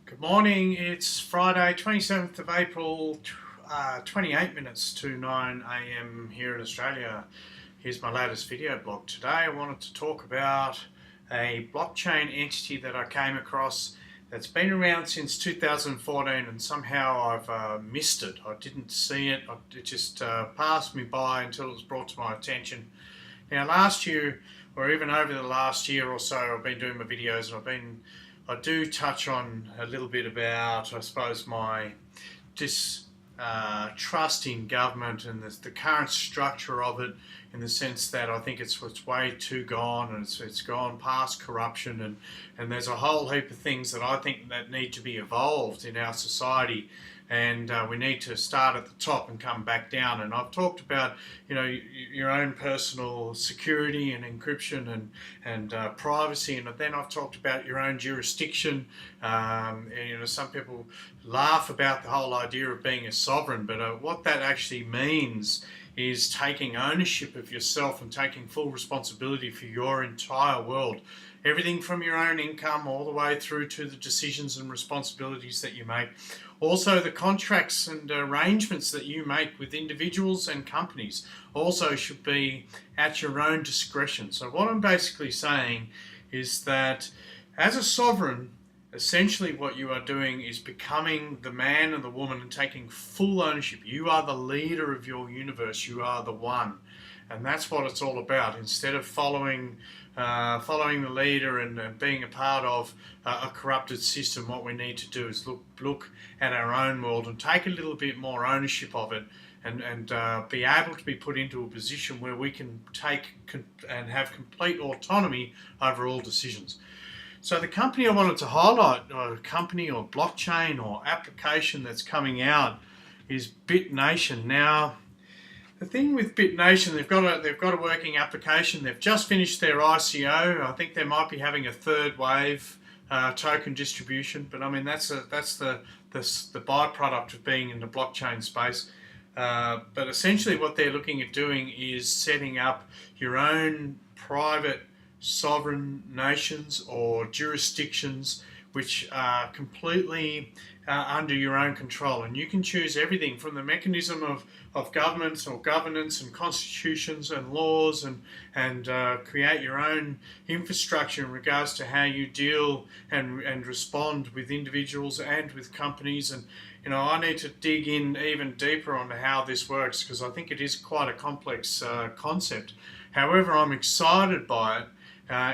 Good morning, it's Friday 27th of April, 28 minutes to 9 a.m. here in Australia. Here's my latest video blog. Today I wanted to talk about a blockchain entity that I came across that's been around since 2014 and somehow I've missed it. I didn't see it, it just passed me by until it was brought to my attention. Now last year, or even over the last year or so, I've been doing my videos and I do touch on a little bit about, I suppose, my distrust in government and the current structure of it, in the sense that I think it's way too gone, and it's gone past corruption, and there's a whole heap of things that I think that need to be evolved in our society, and we need to start at the top and come back down. And I've talked about, your own personal security and encryption and privacy, and then I've talked about your own jurisdiction. And, some people laugh about the whole idea of being a sovereign, but what that actually means is taking ownership of yourself and taking full responsibility for your entire world. Everything from your own income all the way through to the decisions and responsibilities that you make. Also the contracts and arrangements that you make with individuals and companies also should be at your own discretion. So what I'm basically saying is that as a sovereign, essentially what you are doing is becoming the man and the woman and taking full ownership. You are the leader of your universe. You are the one. And that's what it's all about. Instead of following the leader and being a part of a corrupted system, what we need to do is look at our own world and take a little bit more ownership of it, and be able to be put into a position where we can take and have complete autonomy over all decisions. So the company I wanted to highlight, or a company or blockchain or application that's coming out, is BitNation. Now, the thing with BitNation, they've got a working application. They've just finished their ICO. I think they might be having a third wave token distribution, but I mean that's the byproduct of being in the blockchain space. But essentially, what they're looking at doing is setting up your own private sovereign nations or jurisdictions which are completely under your own control, and you can choose everything from the mechanism of governments or governance and constitutions and laws, and create your own infrastructure in regards to how you deal and respond with individuals and with companies. And I need to dig in even deeper on how this works, because I think it is quite a complex concept. However, I'm excited by it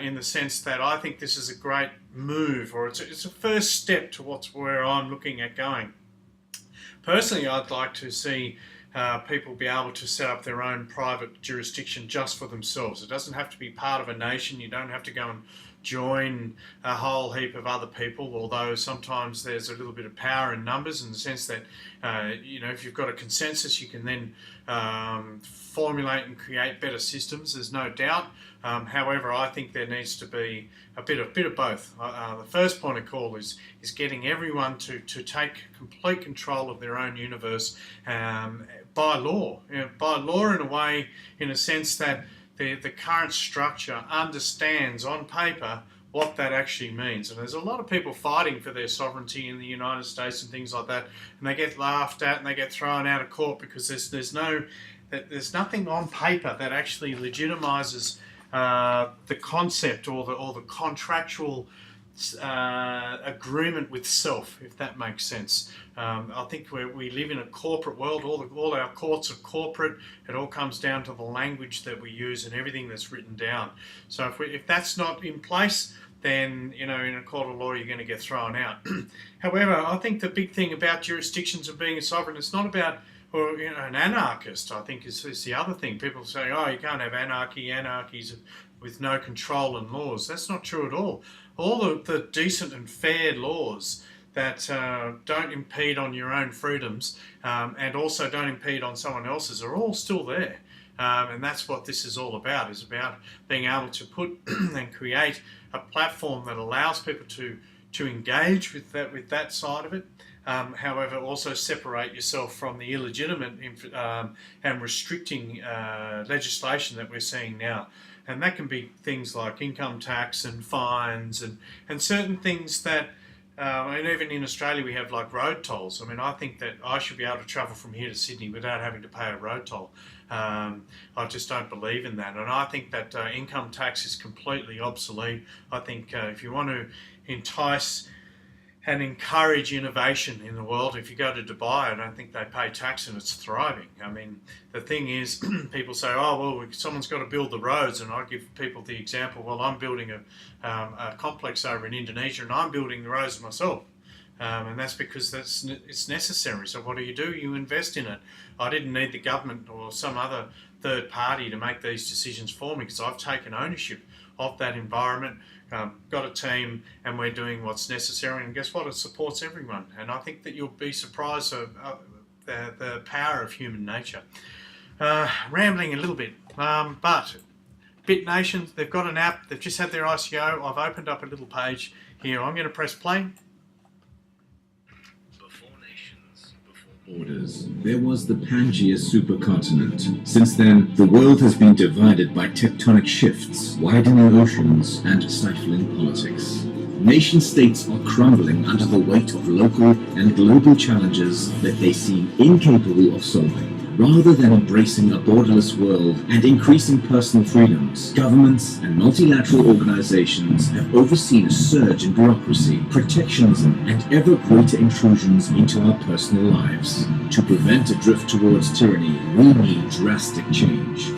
in the sense that I think this is a great move, or it's a first step to where I'm looking at going. Personally, I'd like to see people be able to set up their own private jurisdiction just for themselves. It doesn't have to be part of a nation. You don't have to go and join a whole heap of other people, although sometimes there's a little bit of power in numbers, in the sense that if you've got a consensus, you can then formulate and create better systems, there's no doubt. However, I think there needs to be a bit of both. The first point of call is getting everyone to take complete control of their own universe by law. By law, in a way, in a sense that the current structure understands on paper what that actually means. And there's a lot of people fighting for their sovereignty in the United States and things like that, and they get laughed at and they get thrown out of court because there's nothing on paper that actually legitimizes the concept or the contractual agreement with self, if that makes sense. I think we live in a corporate world. All our courts are corporate. It all comes down to the language that we use and everything that's written down. So if that's not in place, then in a court of law you're going to get thrown out. However, I think the big thing about jurisdictions and being a sovereign, it's not about an anarchist, I think, is the other thing. People say, oh, you can't have anarchies with no control and laws. That's not true at all. All of the decent and fair laws that don't impede on your own freedoms and also don't impede on someone else's are all still there. And that's what this is all about, is about being able to put and create a platform that allows people to engage with that side of it. However, also separate yourself from the illegitimate and restricting legislation that we're seeing now. And that can be things like income tax and fines and certain things that And even in Australia, we have like road tolls. I mean, I think that I should be able to travel from here to Sydney without having to pay a road toll. I just don't believe in that. And I think that income tax is completely obsolete. I think if you want to entice and encourage innovation in the world. If you go to Dubai, I don't think they pay tax and it's thriving. I mean, the thing is, people say, oh, well, someone's got to build the roads. And I give people the example, well, I'm building a complex over in Indonesia and I'm building the roads myself. And that's because it's necessary. So what do? You invest in it. I didn't need the government or some other third party to make these decisions for me because I've taken ownership of that environment, got a team, and we're doing what's necessary. And guess what? It supports everyone. And I think that you'll be surprised of the power of human nature. Rambling a little bit, but BitNation, they've got an app. They've just had their ICO. I've opened up a little page here. I'm going to press play. Borders. There was the Pangaea supercontinent. Since then, the world has been divided by tectonic shifts, widening oceans, and stifling politics. Nation-states are crumbling under the weight of local and global challenges that they seem incapable of solving. Rather than embracing a borderless world and increasing personal freedoms, governments and multilateral organizations have overseen a surge in bureaucracy, protectionism, and ever greater intrusions into our personal lives. To prevent a drift towards tyranny, we need drastic change.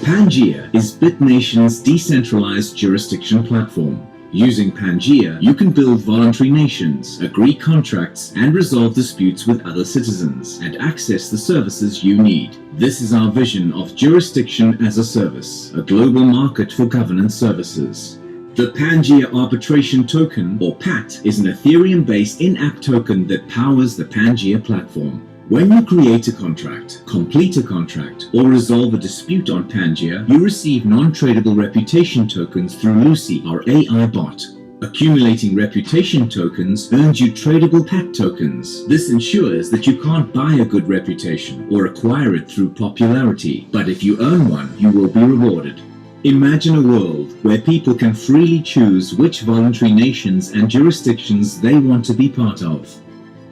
Pangaea is BitNation's decentralized jurisdiction platform. Using Pangaea, you can build voluntary nations, agree contracts, and resolve disputes with other citizens, and access the services you need. This is our vision of Jurisdiction as a Service, a global market for governance services. The Pangaea Arbitration Token, or PAT, is an Ethereum-based in-app token that powers the Pangaea platform. When you create a contract, complete a contract, or resolve a dispute on Pangaea, you receive non-tradable reputation tokens through Lucy, our AI bot. Accumulating reputation tokens earns you tradable PAT tokens. This ensures that you can't buy a good reputation or acquire it through popularity, but if you earn one, you will be rewarded. Imagine a world where people can freely choose which voluntary nations and jurisdictions they want to be part of.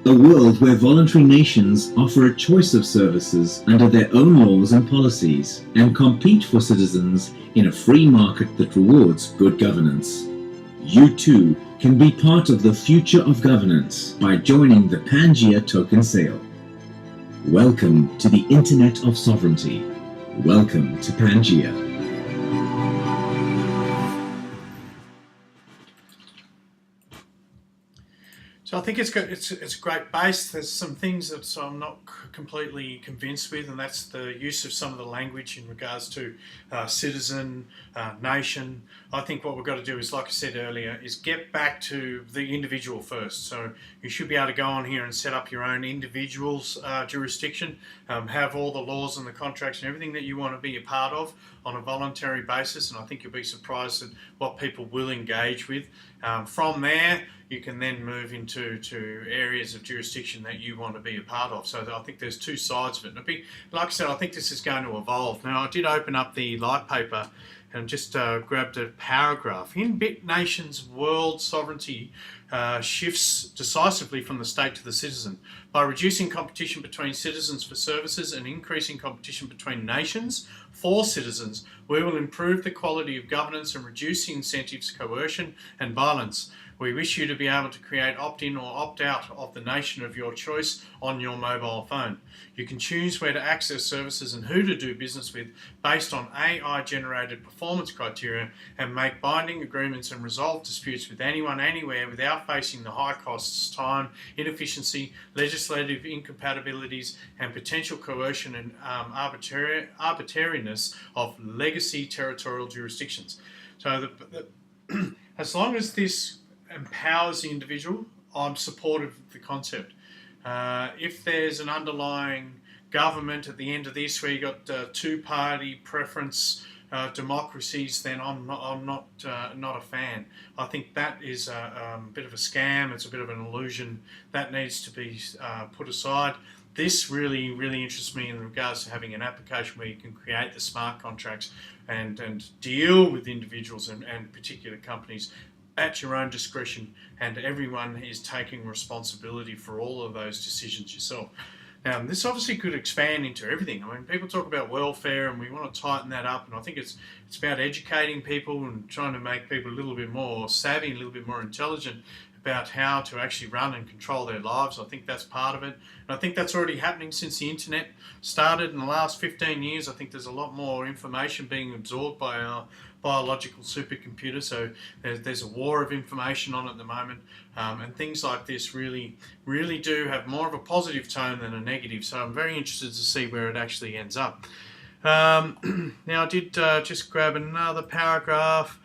A world where voluntary nations offer a choice of services under their own laws and policies and compete for citizens in a free market that rewards good governance. You too can be part of the future of governance by joining the Pangaea token sale. Welcome to the Internet of Sovereignty. Welcome to Pangaea. So I think it's a great base. There's some things that I'm not completely convinced with, and that's the use of some of the language in regards to citizen, nation. I think what we've got to do is, like I said earlier, is get back to the individual first. So you should be able to go on here and set up your own individual's jurisdiction, have all the laws and the contracts and everything that you want to be a part of on a voluntary basis, and I think you'll be surprised at what people will engage with. From there, you can then move into areas of jurisdiction that you want to be a part of. So I think there's two sides of it. And like I said, I think this is going to evolve. Now, I did open up the Lightpaper and just grabbed a paragraph. In BitNation's world, sovereignty shifts decisively from the state to the citizen. By reducing competition between citizens for services and increasing competition between nations for citizens, we will improve the quality of governance and reduce the incentives, coercion and violence. We wish you to be able to create opt-in or opt-out of the nation of your choice on your mobile phone. You can choose where to access services and who to do business with based on AI-generated performance criteria and make binding agreements and resolve disputes with anyone, anywhere without facing the high costs, time, inefficiency, legislative incompatibilities and potential coercion and arbitrariness of legacy territorial jurisdictions. So as long as this empowers the individual, I'm supportive of the concept. If there's an underlying government at the end of this where you got two-party preference democracies, then I'm not a fan. I think that is a bit of a scam. It's a bit of an illusion that needs to be put aside. This really interests me in regards to having an application where you can create the smart contracts and deal with individuals and particular companies at your own discretion, and everyone is taking responsibility for all of those decisions yourself. Now, this obviously could expand into everything. I mean, people talk about welfare, and we want to tighten that up, and I think it's about educating people and trying to make people a little bit more savvy, a little bit more intelligent about how to actually run and control their lives. I think that's part of it. And I think that's already happening since the internet started in the last 15 years. I think there's a lot more information being absorbed by our biological supercomputer. So there's a war of information on at the moment. And things like this really do have more of a positive tone than a negative. So I'm very interested to see where it actually ends up. Now I did just grab another paragraph.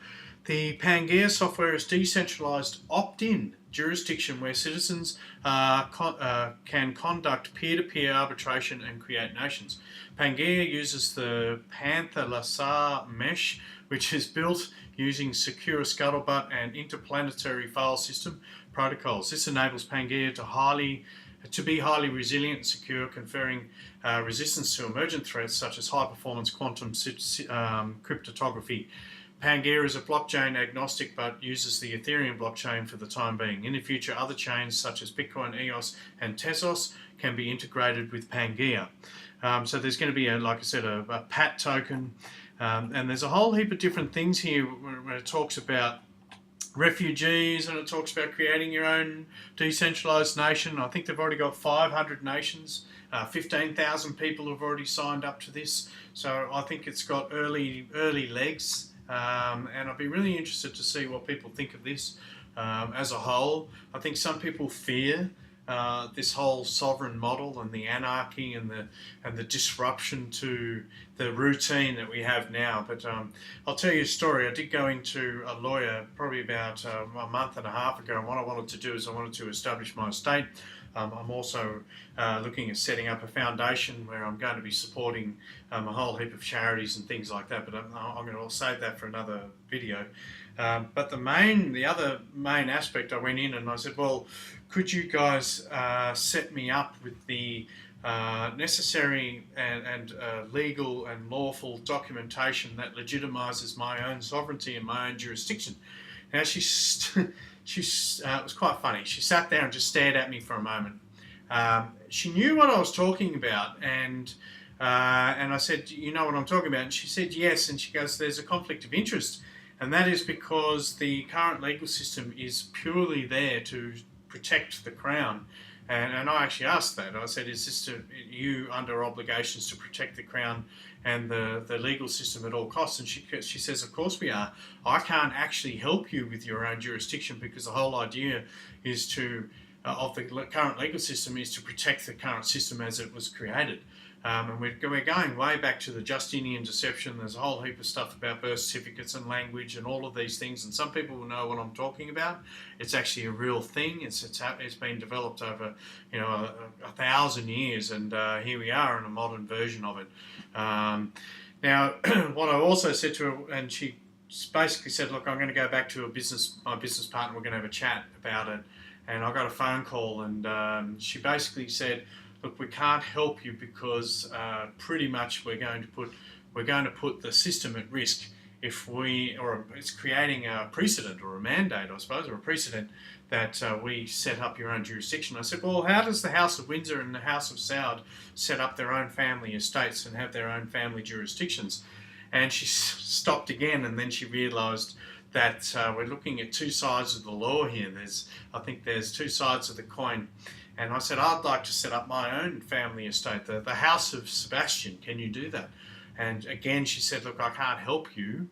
The Pangaea software is decentralized opt-in jurisdiction where citizens can conduct peer-to-peer arbitration and create nations. Pangaea uses the Panther-Lasar mesh, which is built using secure scuttlebutt and interplanetary file system protocols. This enables Pangaea to be highly resilient and secure, conferring resistance to emergent threats such as high-performance quantum cryptography. Pangaea is a blockchain agnostic but uses the Ethereum blockchain for the time being. In the future, other chains such as Bitcoin, EOS and Tezos can be integrated with Pangaea. So there's going to be, like I said, a PAT token. And there's a whole heap of different things here where it talks about refugees, and it talks about creating your own decentralized nation. I think they've already got 500 nations. 15,000 people have already signed up to this. So I think it's got early legs. And I'd be really interested to see what people think of this as a whole. I think some people fear this whole sovereign model and the anarchy and the disruption to the routine that we have now. But I'll tell you a story. I did go into a lawyer probably about a month and a half ago, and what I wanted to do is I wanted to establish my estate. I'm also looking at setting up a foundation where I'm going to be supporting a whole heap of charities and things like that, but I'm going to save that for another video. But the other main aspect, I went in and I said, well, could you guys set me up with the necessary and legal and lawful documentation that legitimizes my own sovereignty and my own jurisdiction? Now it was quite funny. She sat there and just stared at me for a moment. She knew what I was talking about, and I said, you know what I'm talking about? And she said yes, and she goes, there's a conflict of interest, and that is because the current legal system is purely there to protect the Crown. And I actually asked that. I said, is this you under obligations to protect the Crown and the legal system at all costs? And she says, of course we are. I can't actually help you with your own jurisdiction because the whole idea is of the current legal system is to protect the current system as it was created. And we're going way back to the Justinian deception. There's a whole heap of stuff about birth certificates and language and all of these things. And some people will know what I'm talking about. It's actually a real thing. It's been developed over 1,000 years, and here we are in a modern version of it. Now, what I also said to her, and she basically said, look, I'm going to go back to my business partner. We're going to have a chat about it. And I got a phone call, and she basically said, look, we can't help you because pretty much we're going to put the system at risk it's creating a precedent or a mandate, I suppose, or a precedent that we set up your own jurisdiction. I said, well, how does the House of Windsor and the House of Saud set up their own family estates and have their own family jurisdictions? And she stopped again, and then she realised that we're looking at two sides of the law here. I think there's two sides of the coin. And I said, I'd like to set up my own family estate, the House of Sebastian. Can you do that? And again, she said, look, I can't help you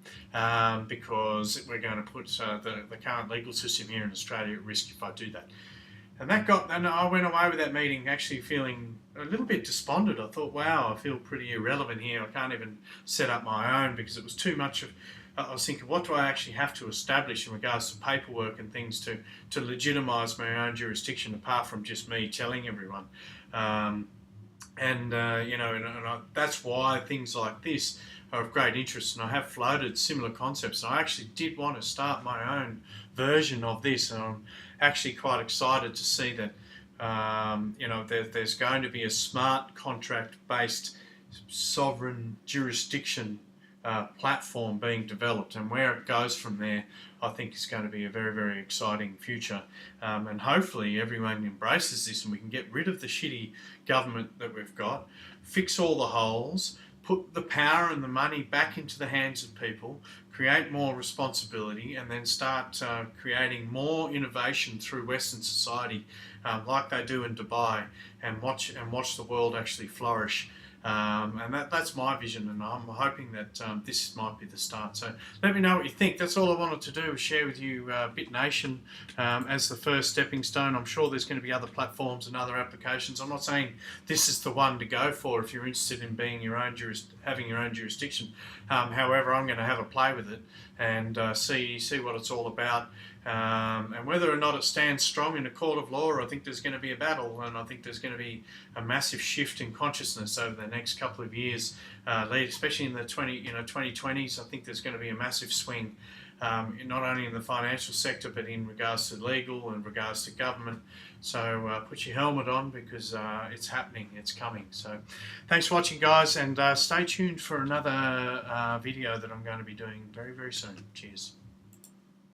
because we're going to put the current legal system here in Australia at risk if I do that. And I went away with that meeting actually feeling a little bit despondent. I thought, wow, I feel pretty irrelevant here. I can't even set up my own because it was too much of... I was thinking, what do I actually have to establish in regards to paperwork and things to legitimise my own jurisdiction apart from just me telling everyone? That's why things like this are of great interest, and I have floated similar concepts. And I actually did want to start my own version of this, and I'm actually quite excited to see that there's going to be a smart contract-based sovereign jurisdiction platform being developed, and where it goes from there, I think is going to be a very, very exciting future. And hopefully everyone embraces this and we can get rid of the shitty government that we've got, fix all the holes, put the power and the money back into the hands of people, create more responsibility, and then start creating more innovation through Western society, like they do in Dubai, and watch the world actually flourish. And that's my vision, and I'm hoping that this might be the start. So let me know what you think. That's all I wanted to do, was share with you BitNation as the first stepping stone. I'm sure there's going to be other platforms and other applications. I'm not saying this is the one to go for if you're interested in being having your own jurisdiction. However, I'm going to have a play with it and see what it's all about. And whether or not it stands strong in a court of law, I think there's going to be a battle, and I think there's going to be a massive shift in consciousness over the next couple of years, especially in the 2020s. I think there's going to be a massive swing, not only in the financial sector, but in regards to legal and regards to government. So put your helmet on, because it's happening, it's coming. So thanks for watching, guys, and stay tuned for another video that I'm going to be doing very, very soon. Cheers.